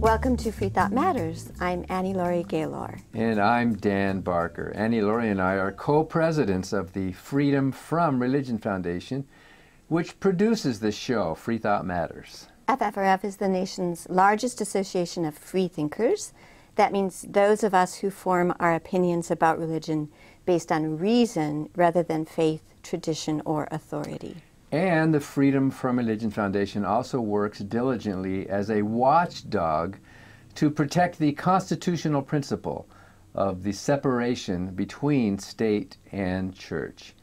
Welcome to Freethought Matters. I'm Annie Laurie Gaylor. And I'm Dan Barker. Annie Laurie and I are co-presidents of the Freedom from Religion Foundation, which produces the show, Freethought Matters. FFRF is the nation's largest association of freethinkers. That means those of us who form our opinions about religion based on reason rather than faith, tradition, or authority. And the Freedom from Religion Foundation also works diligently as a watchdog to protect the constitutional principle of the separation between state and church.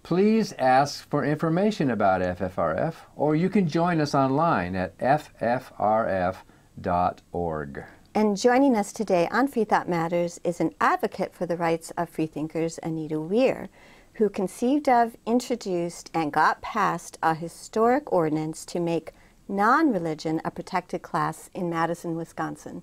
Please ask for information about FFRF, or you can join us online at ffrf.org. And joining us today on Freethought Matters is an advocate for the rights of freethinkers, Anita Weier, who conceived of, introduced, and got passed a historic ordinance to make non-religion a protected class in Madison, Wisconsin.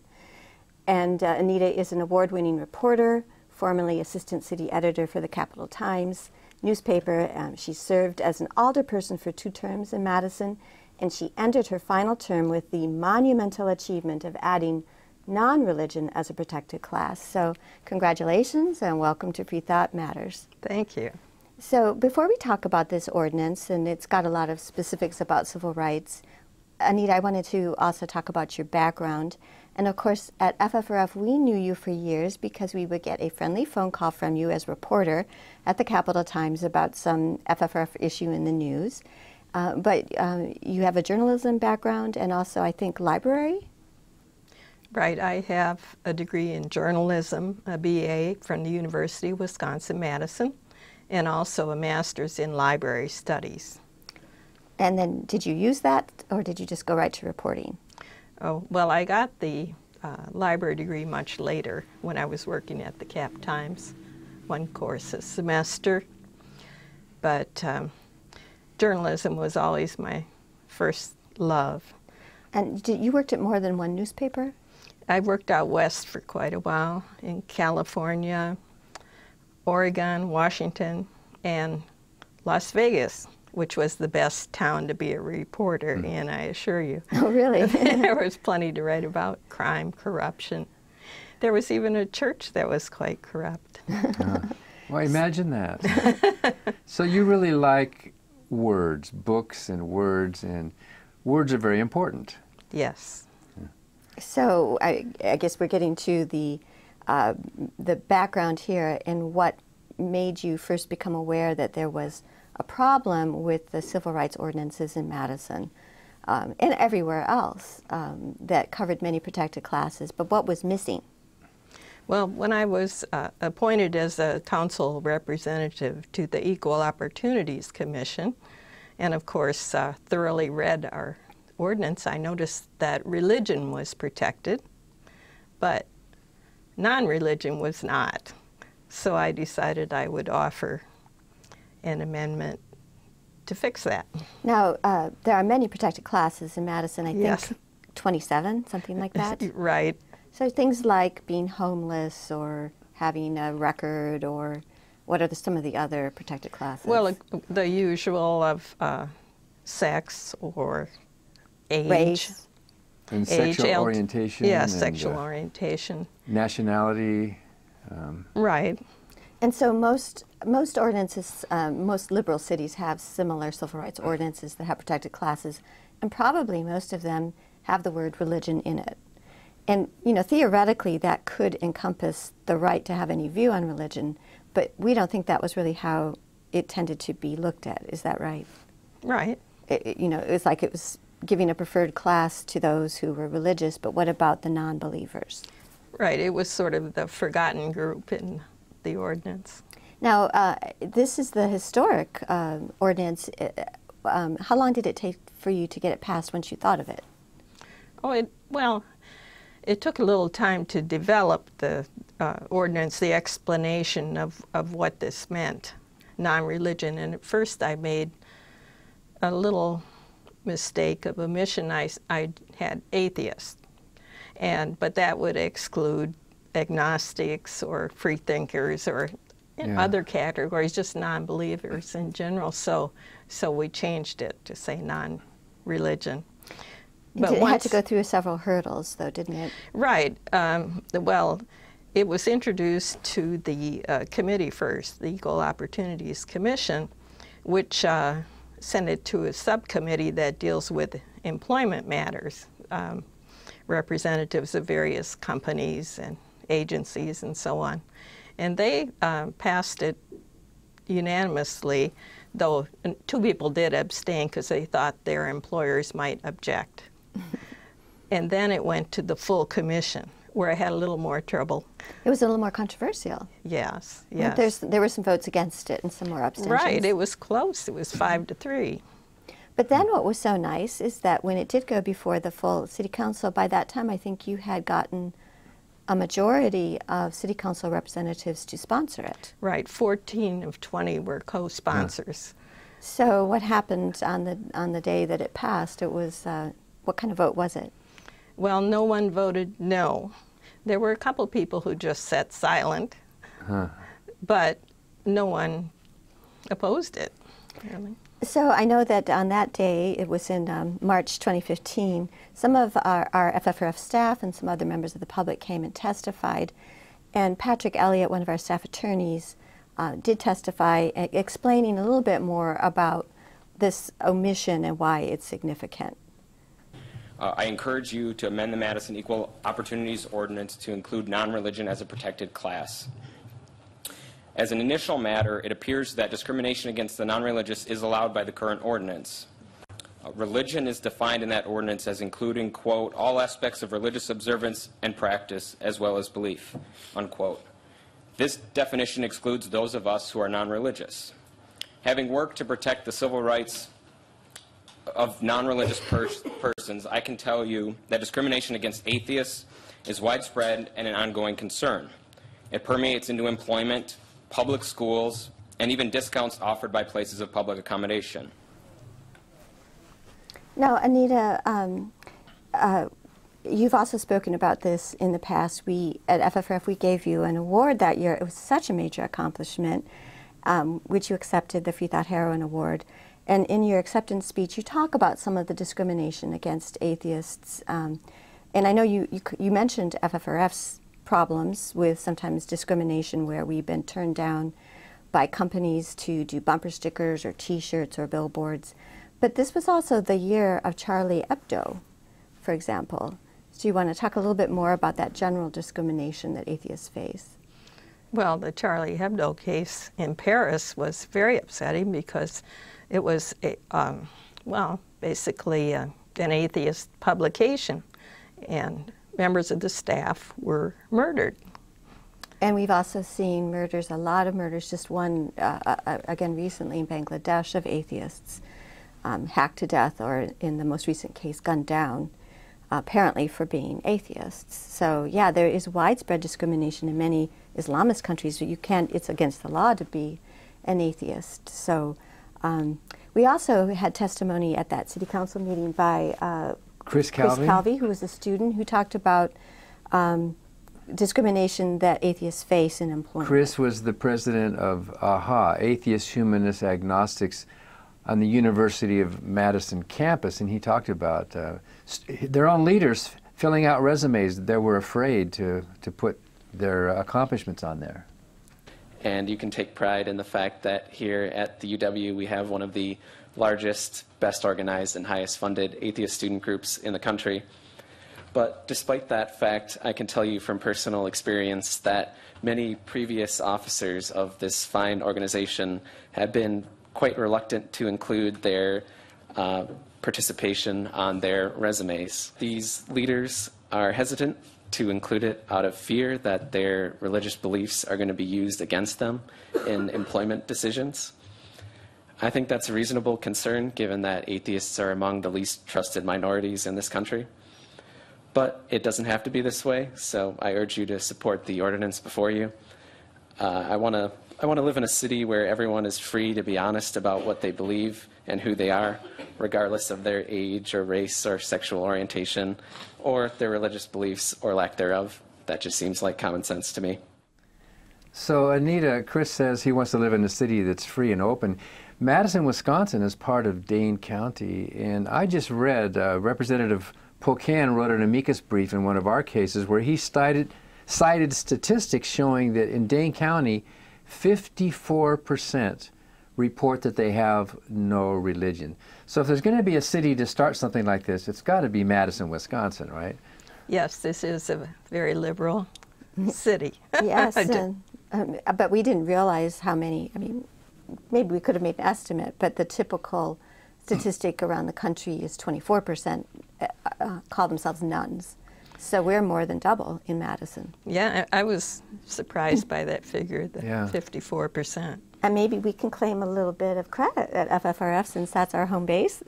And Anita is an award-winning reporter, formerly assistant city editor for the Capital Times newspaper. She served as an alderperson for 2 terms in Madison, and she ended her final term with the monumental achievement of adding non-religion as a protected class. So congratulations and welcome to Freethought Matters. Thank you. So before we talk about this ordinance, and it's got a lot of specifics about civil rights, Anita, I wanted to also talk about your background. And of course, at FFRF, we knew you for years because we would get a friendly phone call from you as reporter at the Capital Times about some FFRF issue in the news. But you have a journalism background and also, I think, library? Right. I have a degree in journalism, a BA from the University of Wisconsin-Madison, and also a master's in library studies. And then did you use that, or did you just go right to reporting? Oh, well, I got the library degree much later when I was working at the Cap Times, 1 course a semester. But journalism was always my first love. And you worked at more than one newspaper? I worked out west for quite a while, in California, Oregon, Washington, and Las Vegas, which was the best town to be a reporter in, I assure you. Oh, really? There was plenty to write about: crime, corruption. There was even a church that was quite corrupt. Well, imagine that. So you really like words, books and words are very important. Yes. So I guess we're getting to the background here and what made you first become aware that there was a problem with the civil rights ordinances in Madison and everywhere else that covered many protected classes, but what was missing? Well, when I was appointed as a council representative to the Equal Opportunities Commission, and of course thoroughly read our ordinance, I noticed that religion was protected, but non-religion was not. So I decided I would offer an amendment to fix that. Now, there are many protected classes in Madison, I think Yes. 27, something like that. Right. So things like being homeless or having a record, or what are some of the other protected classes? Well, the usual of sex or age. Race. And sexual orientation. Yeah, and sexual orientation. Nationality. Right. And so most ordinances, most liberal cities have similar civil rights ordinances that have protected classes, and probably most of them have the word religion in it. And, you know, theoretically that could encompass the right to have any view on religion, but we don't think that was really how it tended to be looked at. Is that right? Right. You know, it was like it was giving a preferred class to those who were religious, but what about the non-believers? Right. It was sort of the forgotten group in the ordinance. Now, this is the historic ordinance. How long did it take for you to get it passed once you thought of it? Oh, well, it took a little time to develop the ordinance, the explanation of what this meant, non-religion. And at first I made a little mistake of omission. I had atheist, but that would exclude agnostics or freethinkers or other categories, just non-believers in general. So we changed it to say non-religion. But it had to go through several hurdles, though, didn't it? Right. Well, it was introduced to the committee first, the Equal Opportunities Commission, which sent it to a subcommittee that deals with employment matters, representatives of various companies and agencies and so on. And they passed it unanimously, though 2 people did abstain because they thought their employers might object. And then it went to the full commission, where I had a little more trouble. It was a little more controversial. Yes, yes. There were some votes against it and some more abstentions. Right, it was close. It was 5-3. But then what was so nice is that when it did go before the full city council, by that time I think you had gotten a majority of city council representatives to sponsor it. Right, 14 of 20 were co-sponsors. So what happened on the day that it passed? It was, what kind of vote was it? Well, no one voted no. There were a couple people who just sat silent, but no one opposed it, really. So I know that on that day, it was in March 2015, some of our FFRF staff and some other members of the public came and testified. And Patrick Elliott, one of our staff attorneys, did testify, explaining a little bit more about this omission and why it's significant. I encourage you to amend the Madison Equal Opportunities Ordinance to include non-religion as a protected class. As an initial matter, it appears that discrimination against the non-religious is allowed by the current ordinance. Religion is defined in that ordinance as including, quote, all aspects of religious observance and practice as well as belief, unquote. This definition excludes those of us who are non-religious. Having worked to protect the civil rights of non-religious persons, I can tell you that discrimination against atheists is widespread and an ongoing concern. It permeates into employment, public schools, and even discounts offered by places of public accommodation. Now, Anita, you've also spoken about this in the past. At FFRF, we gave you an award that year. It was such a major accomplishment, which you accepted, the Freethought Heroine Award. And in your acceptance speech, you talk about some of the discrimination against atheists. And I know you mentioned FFRF's problems with sometimes discrimination where we've been turned down by companies to do bumper stickers or T-shirts or billboards. But this was also the year of Charlie Hebdo, for example. So you want to talk a little bit more about that general discrimination that atheists face? Well, the Charlie Hebdo case in Paris was very upsetting because it was, basically an atheist publication, and members of the staff were murdered. And we've also seen murders, a lot of murders, just one, again recently in Bangladesh, of atheists hacked to death, or in the most recent case, gunned down, apparently for being atheists. So yeah, there is widespread discrimination in many Islamist countries. It's against the law to be an atheist. So we also had testimony at that city council meeting by Chris Calvi? Chris Calvi, who was a student who talked about discrimination that atheists face in employment. Chris was the president of AHA, Atheists, Humanists, Agnostics, on the University of Madison campus, and he talked about their own leaders filling out resumes that they were afraid to put their accomplishments on there. And you can take pride in the fact that here at the UW we have one of the largest, best organized, and highest funded atheist student groups in the country. But despite that fact, I can tell you from personal experience that many previous officers of this fine organization have been quite reluctant to include their participation on their resumes. These leaders are hesitant to include it out of fear that their religious beliefs are going to be used against them in employment decisions. I think that's a reasonable concern, given that atheists are among the least trusted minorities in this country. But it doesn't have to be this way, so I urge you to support the ordinance before you. I want to live in a city where everyone is free to be honest about what they believe and who they are, regardless of their age or race or sexual orientation or their religious beliefs or lack thereof. That just seems like common sense to me. So, Anita, Chris says he wants to live in a city that's free and open. Madison, Wisconsin is part of Dane County, and I just read Representative Pocan wrote an amicus brief in one of our cases where he cited statistics showing that in Dane County, 54% report that they have no religion. So if there's going to be a city to start something like this, it's got to be Madison, Wisconsin, right? Yes, this is a very liberal city. Yes, but we didn't realize how many, I mean, maybe we could have made an estimate, but the typical statistic around the country is 24% call themselves nuns. So we're more than double in Madison. Yeah, I was surprised by that figure, the 54%. And maybe we can claim a little bit of credit at FFRF since that's our home base.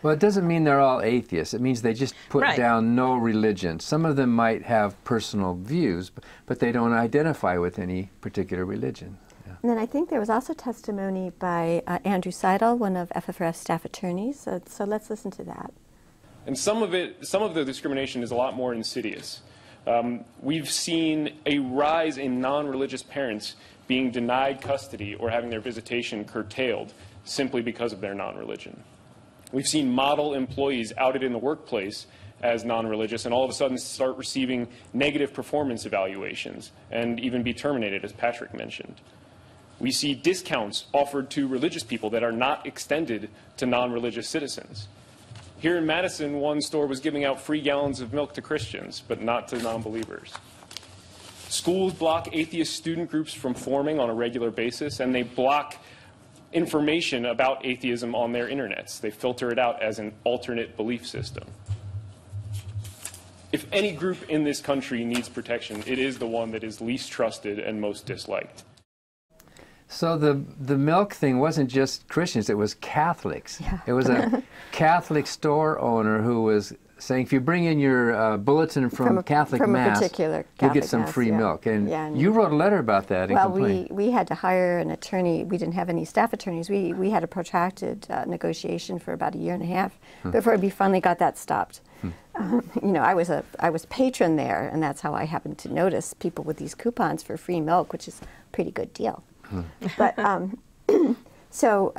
Well, it doesn't mean they're all atheists. It means they just put down no religion. Some of them might have personal views, but they don't identify with any particular religion. Yeah. And then I think there was also testimony by Andrew Seidel, one of FFRF's staff attorneys. So let's listen to that. And some of the discrimination is a lot more insidious. We've seen a rise in non-religious parents being denied custody or having their visitation curtailed simply because of their non-religion. We've seen model employees outed in the workplace as non-religious and all of a sudden start receiving negative performance evaluations and even be terminated, as Patrick mentioned. We see discounts offered to religious people that are not extended to non-religious citizens. Here in Madison, one store was giving out free gallons of milk to Christians, but not to non-believers. Schools block atheist student groups from forming on a regular basis, and they block information about atheism on their internets. They filter it out as an alternate belief system. If any group in this country needs protection, it is the one that is least trusted and most disliked. So the milk thing wasn't just Christians, it was Catholics. Yeah. It was a Catholic store owner who was saying, if you bring in your bulletin from Catholic Mass, you'll get some free milk. And you wrote a letter about that and complained. Well, we had to hire an attorney. We didn't have any staff attorneys. We had a protracted negotiation for about 1.5 years before we finally got that stopped. You know, I was patron there, and that's how I happened to notice people with these coupons for free milk, which is a pretty good deal. But so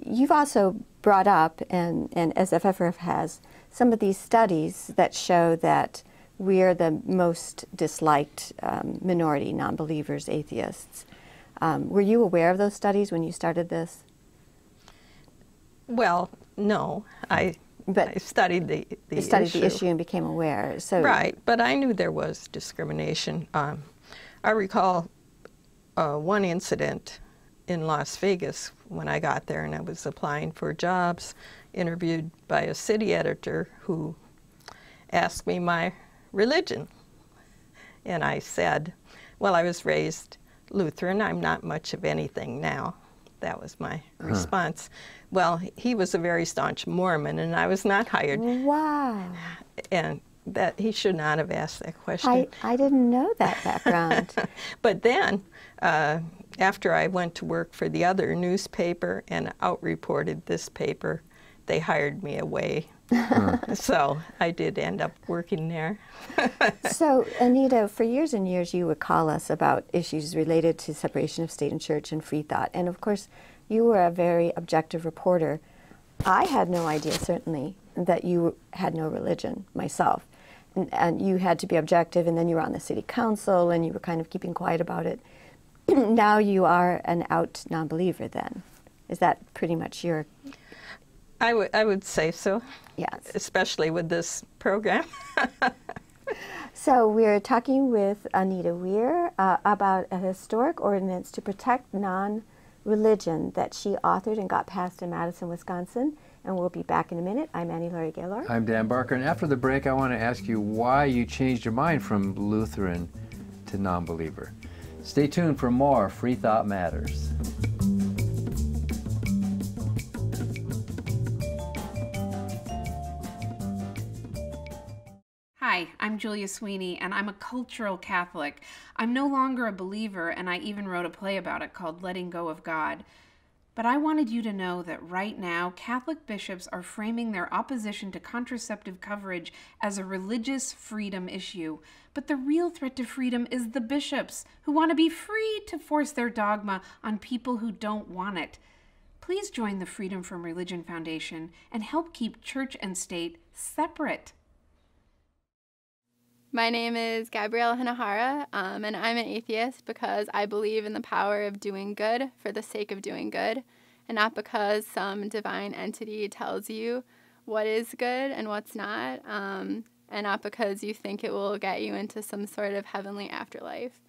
you've also brought up, and as FFRF has, some of these studies that show that we're the most disliked minority, non-believers, atheists. Were you aware of those studies when you started this? Well, no. I studied the issue and became aware. So right, but I knew there was discrimination. I recall one incident in Las Vegas when I got there and I was applying for jobs, interviewed by a city editor who asked me my religion. And I said, well, I was raised Lutheran. I'm not much of anything now. That was my response. Well, he was a very staunch Mormon, and I was not hired. Wow. And that he should not have asked that question. I didn't know that background. But then, after I went to work for the other newspaper and out-reported this paper, they hired me away. So I did end up working there. So, Anita, for years and years you would call us about issues related to separation of state and church and free thought. And of course, you were a very objective reporter. I had no idea, certainly, that you had no religion myself. And you had to be objective, and then you were on the city council, and you were kind of keeping quiet about it. Now you are an out non-believer then. Is that pretty much your... I would say so. Yes. Especially with this program. So we're talking with Anita Weier about a historic ordinance to protect non-religion that she authored and got passed in Madison, Wisconsin. And we'll be back in a minute. I'm Annie Laurie Gaylor. I'm Dan Barker. And after the break, I want to ask you why you changed your mind from Lutheran to non-believer. Stay tuned for more Free Thought Matters. Hi, I'm Julia Sweeney, and I'm a cultural Catholic. I'm no longer a believer, and I even wrote a play about it called Letting Go of God. But I wanted you to know that right now, Catholic bishops are framing their opposition to contraceptive coverage as a religious freedom issue. But the real threat to freedom is the bishops, who want to be free to force their dogma on people who don't want it. please join the Freedom from Religion Foundation and help keep church and state separate. My name is Gabrielle Hinahara, and I'm an atheist because I believe in the power of doing good for the sake of doing good, and not because some divine entity tells you what is good and what's not, and not because you think it will get you into some sort of heavenly afterlife.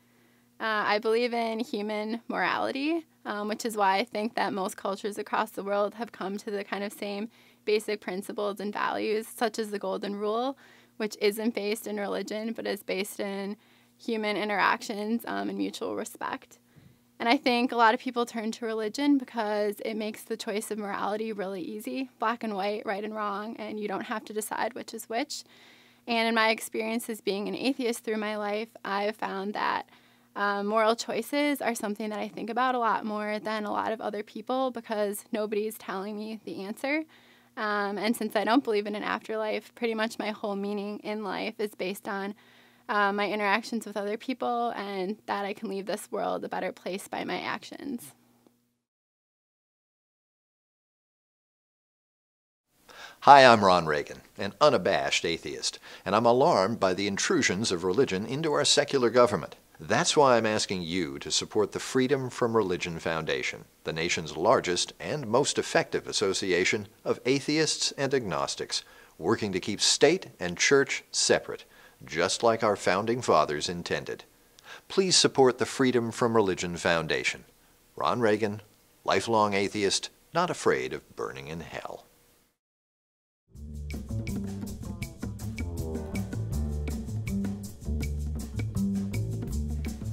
I believe in human morality, which is why I think that most cultures across the world have come to the kind of same basic principles and values, such as the Golden Rule, which isn't based in religion, but is based in human interactions and mutual respect. And I think a lot of people turn to religion because it makes the choice of morality really easy, black and white, right and wrong, and you don't have to decide which is which. And in my experience as being an atheist through my life, I've found that moral choices are something that I think about a lot more than a lot of other people because nobody's telling me the answer. And since I don't believe in an afterlife, pretty much my whole meaning in life is based on my interactions with other people and that I can leave this world a better place by my actions. Hi, I'm Ron Reagan, an unabashed atheist, and I'm alarmed by the intrusions of religion into our secular government. That's why I'm asking you to support the Freedom from Religion Foundation, the nation's largest and most effective association of atheists and agnostics, working to keep state and church separate, just like our founding fathers intended. Please support the Freedom from Religion Foundation. Ron Reagan, lifelong atheist, not afraid of burning in hell.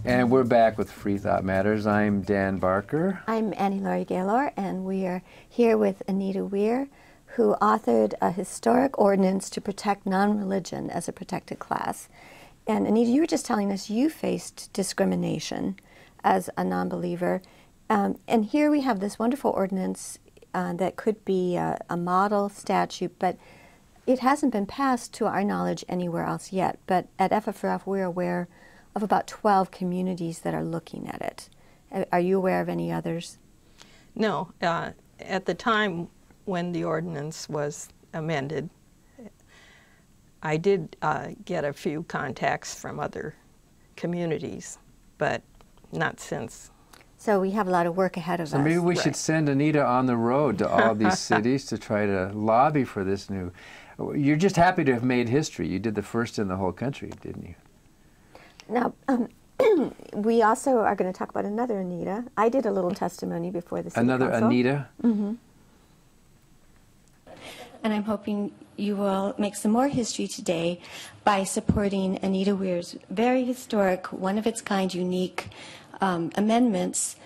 And we're back with Freethought Matters. I'm Dan Barker. I'm Annie Laurie Gaylor, and we are here with Anita Weier, who authored a historic ordinance to protect non-religion as a protected class. And Anita, you were just telling us you faced discrimination as a non-believer. And here we have this wonderful ordinance that could be a model statute, but it hasn't been passed to our knowledge anywhere else yet. But at FFRF, we're aware of about 12 communities that are looking at it. Are you aware of any others? No. At the time when the ordinance was amended, I did get a few contacts from other communities, but not since. So we have a lot of work ahead of us. So maybe we should send Anita on the road to all these cities to try to lobby for this new. You're just happy to have made history. You did the first in the whole country, didn't you? Now, we also are going to talk about another Anita. I did a little testimony before the city Another council. Anita? Mm-hmm. And I'm hoping you will make some more history today by supporting Anita Weir's very historic, one-of-its-kind, unique amendments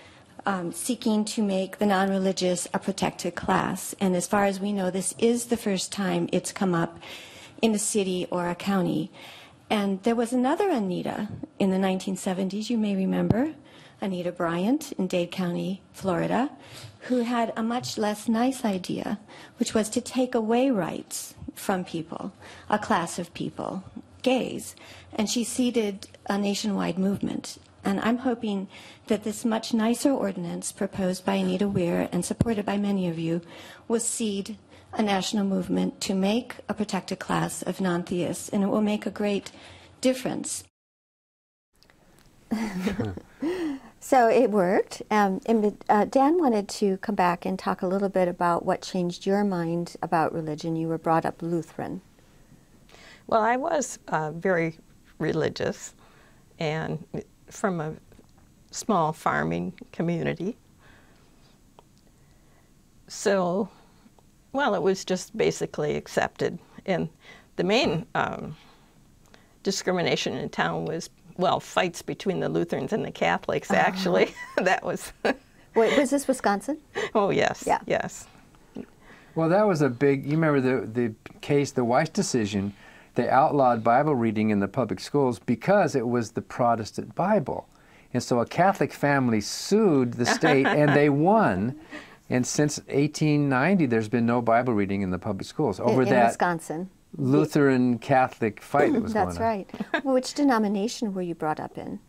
seeking to make the non-religious a protected class. And as far as we know, this is the first time it's come up in a city or a county. And there was another Anita in the 1970s, you may remember, Anita Bryant in Dade County, Florida, who had a much less nice idea, which was to take away rights from people, a class of people, gays. And she seeded a nationwide movement. And I'm hoping that this much nicer ordinance proposed by Anita Weier and supported by many of you will seed a national movement to make a protected class of non-theists, and it will make a great difference. So it worked. Dan wanted to come back and talk a little bit about what changed your mind about religion. You were brought up Lutheran. Well, I was very religious and from a small farming community. So, well, it was just basically accepted. And the main discrimination in town was, well, fights between the Lutherans and the Catholics, actually. That was... Wait, was this Wisconsin? Oh, yes, yeah. Yes. Well, that was a big, you remember the case, the Weiss decision, they outlawed Bible reading in the public schools because it was the Protestant Bible. And so a Catholic family sued the state and they won. And since 1890, there's been no Bible reading in the public schools over in that Wisconsin. Lutheran Catholic fight that was going on. That's right. Which denomination were you brought up in?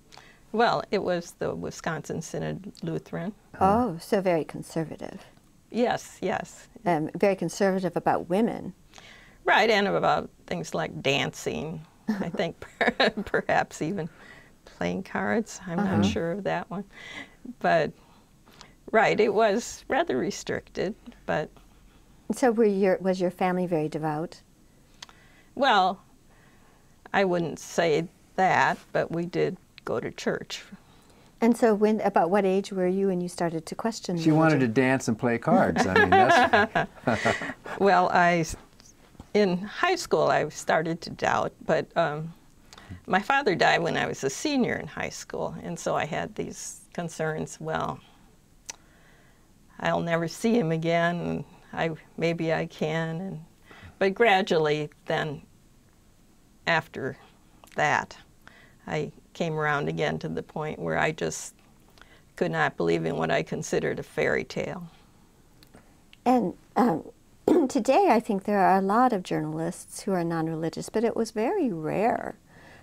Well, it was the Wisconsin Synod Lutheran. Oh, so very conservative. Yes, yes. Very conservative about women. Right, and about things like dancing. I think perhaps even playing cards. I'm not sure of that one. But, right, it was rather restricted, but... So was your family very devout? Well, I wouldn't say that, but we did go to church. And so about what age were you when you started to question She religion? wanted to dance and play cards. I mean, that's... Well, in high school, I started to doubt, but my father died when I was a senior in high school, and so I had these concerns. Well, I'll never see him again, and maybe I can. But gradually, then, after that, I came around again to the point where I just could not believe in what I considered a fairy tale. And today, I think there are a lot of journalists who are non-religious, but it was very rare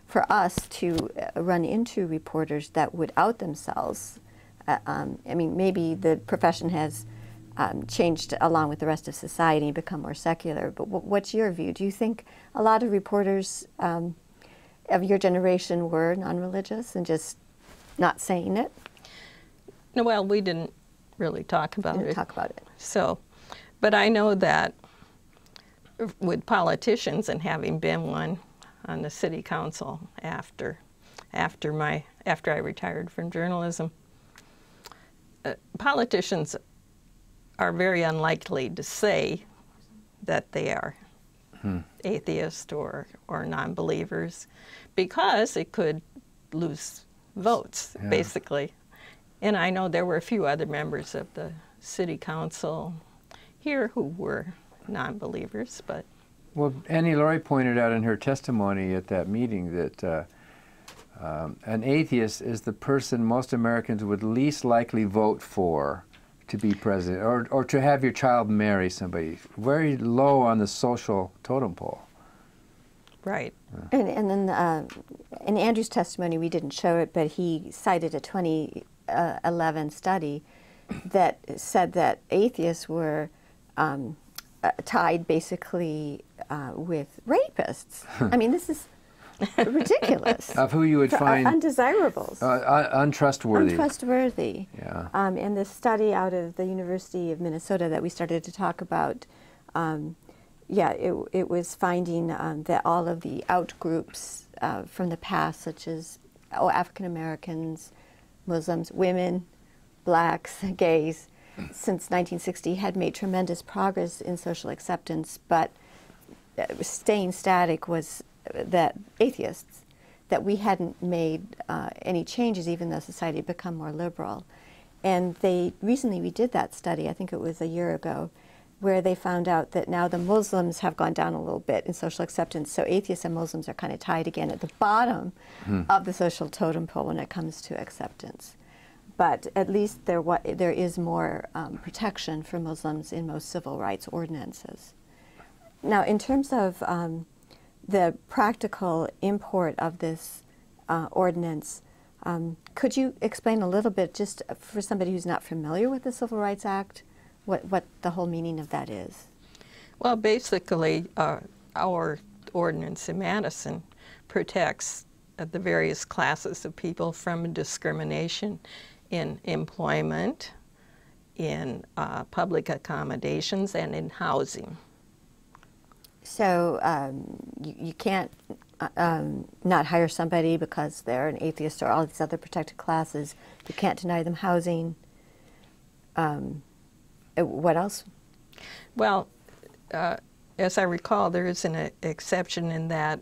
for us to run into reporters that would out themselves. I mean, maybe the profession has changed along with the rest of society and become more secular, but what's your view? Do you think a lot of reporters of your generation were non-religious and just not saying it? No, well, we didn't really talk about it. Talk about it. So, but I know that with politicians, and having been one on the city council after I retired from journalism, politicians are very unlikely to say that they are atheist or non-believers, because it could lose votes, basically. And I know there were a few other members of the city council here who were non-believers, but... Well, Annie Laurie pointed out in her testimony at that meeting that an atheist is the person most Americans would least likely vote for to be president, or to have your child marry somebody. Very low on the social totem pole. Right. And then in Andrew's testimony, we didn't show it, but he cited a 2011 study that said that atheists were tied basically with rapists. I mean, this is ridiculous. Of who you would find undesirables, untrustworthy. Untrustworthy. Yeah. And this study out of the University of Minnesota that we started to talk about, it was finding that all of the out groups from the past, such as African Americans, Muslims, women, blacks, gays, since 1960 had made tremendous progress in social acceptance, but staying static was that atheists, that we hadn't made any changes even though society had become more liberal. And recently we did that study, I think it was a year ago, where they found out that now the Muslims have gone down a little bit in social acceptance, so atheists and Muslims are kind of tied again at the bottom of the social totem pole when it comes to acceptance. But at least there is more protection for Muslims in most civil rights ordinances. Now, in terms of the practical import of this ordinance, could you explain a little bit, just for somebody who's not familiar with the Civil Rights Act, what the whole meaning of that is? Well, basically, our ordinance in Madison protects the various classes of people from discrimination in employment, in public accommodations, and in housing. So you can't not hire somebody because they're an atheist or all these other protected classes. You can't deny them housing. What else? Well, as I recall, there is an exception in that,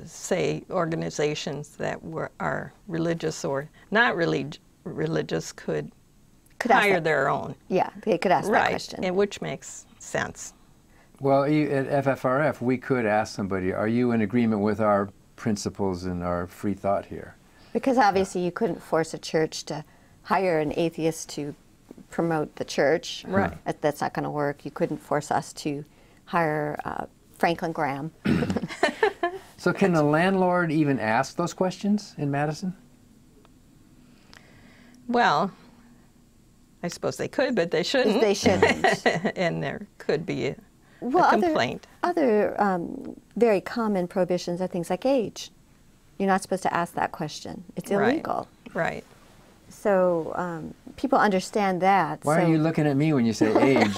say, organizations that are religious or not religious could hire their own. Yeah, they could ask that right, question. which makes sense. Well, at FFRF, we could ask somebody, are you in agreement with our principles and our free thought here? Because obviously you couldn't force a church to hire an atheist to promote the church. Right. That's not going to work. You couldn't force us to hire Franklin Graham. So can a landlord even ask those questions in Madison? Well, I suppose they could, but they shouldn't. They shouldn't. And there could be a Well, complaint. Other very common prohibitions are things like age. You're not supposed to ask that question. It's illegal. Right. So people understand that. Why are you looking at me when you say age?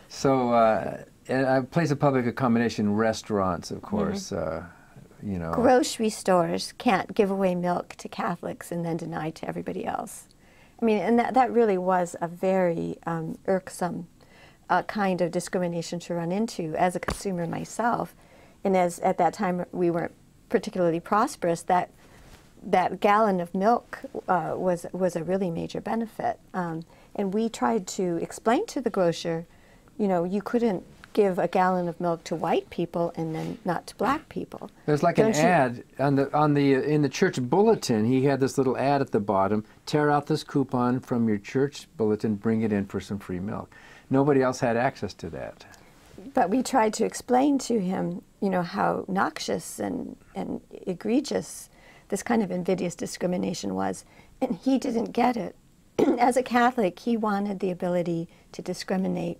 So, a place of public accommodation, restaurants, of course, you know. Grocery stores can't give away milk to Catholics and then deny it to everybody else. I mean, and that really was a very irksome kind of discrimination to run into as a consumer myself. And as at that time we weren't particularly prosperous, that gallon of milk was a really major benefit. And we tried to explain to the grocer, you know, you couldn't give a gallon of milk to white people and then not to black people. There's like an ad in the church bulletin. He had this little ad at the bottom: tear out this coupon from your church bulletin, bring it in for some free milk. Nobody else had access to that. But we tried to explain to him, you know, how noxious and egregious this kind of invidious discrimination was, and he didn't get it. As a Catholic, he wanted the ability to discriminate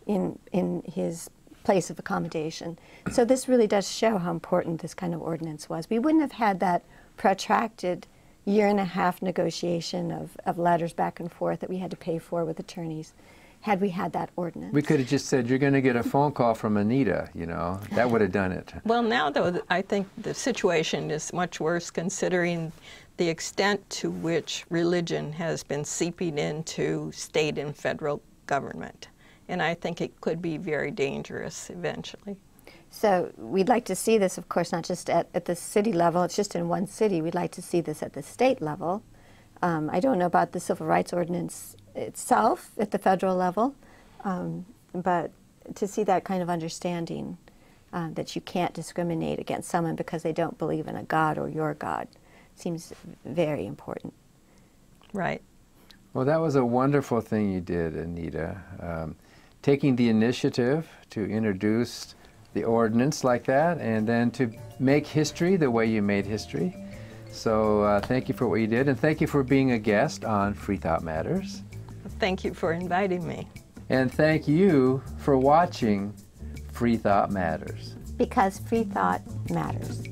in his place of accommodation. So this really does show how important this kind of ordinance was. We wouldn't have had that protracted year-and-a-half negotiation of letters back and forth that we had to pay for with attorneys had we had that ordinance. We could have just said, you're going to get a phone call from Anita, you know. That would have done it. Well, now, though, I think the situation is much worse considering the extent to which religion has been seeping into state and federal government. And I think it could be very dangerous eventually. So we'd like to see this, of course, not just at the city level. It's just in one city. We'd like to see this at the state level. I don't know about the Civil Rights Ordinance itself at the federal level, but to see that kind of understanding that you can't discriminate against someone because they don't believe in a God or your God seems very important. Right. Well, that was a wonderful thing you did, Anita. Taking the initiative to introduce the ordinance like that and then to make history the way you made history. So thank you for what you did, and thank you for being a guest on Freethought Matters. Thank you for inviting me. And thank you for watching Freethought Matters. Because free thought matters.